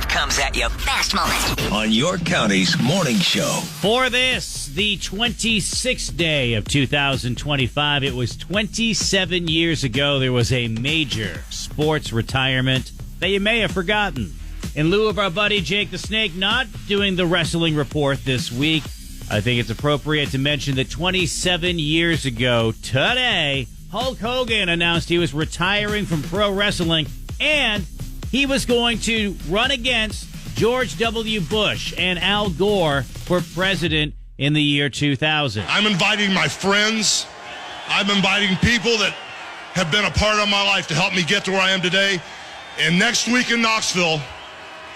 Life comes at you. Fast moment. On York County's morning show. For this, the 26th day of 2025, it was 27 years ago there was a major sports retirement that you may have forgotten. In lieu of our buddy Jake the Snake not doing the wrestling report this week, I think it's appropriate to mention that 27 years ago today, Hulk Hogan announced he was retiring from pro wrestling and he was going to run against George W. Bush and Al Gore for president in the year 2000. I'm inviting my friends. I'm inviting people that have been a part of my life to help me get to where I am today. And next week in Knoxville,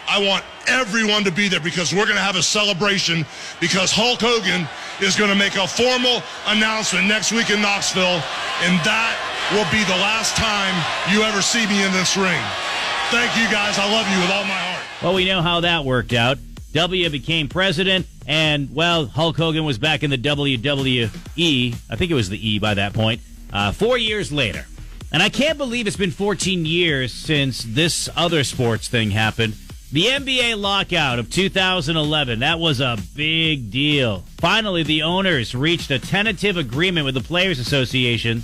I want everyone to be there because we're going to have a celebration because Hulk Hogan is going to make a formal announcement next week in Knoxville, and that will be the last time you ever see me in this ring. Thank you, guys. I love you with all my heart. Well, we know how that worked out. W became president, and, well, Hulk Hogan was back in the WWE. I think it was the E by that point, 4 years later. And I can't believe it's been 14 years since this other sports thing happened. The NBA lockout of 2011, that was a big deal. Finally, the owners reached a tentative agreement with the Players Association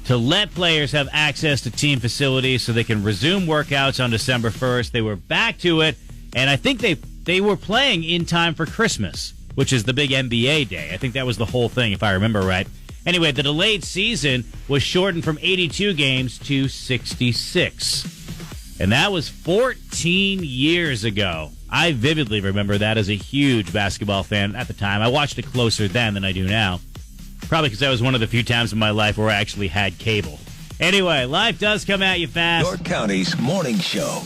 to let players have access to team facilities so they can resume workouts on December 1st. They were back to it, and I think they were playing in time for Christmas, which is the big NBA day. I think that was the whole thing, if I remember right. Anyway, the delayed season was shortened from 82 games to 66. And that was 14 years ago. I vividly remember that as a huge basketball fan at the time. I watched it closer then than I do now. Probably because that was one of the few times in my life where I actually had cable. Anyway, life does come at you fast. York County's morning show.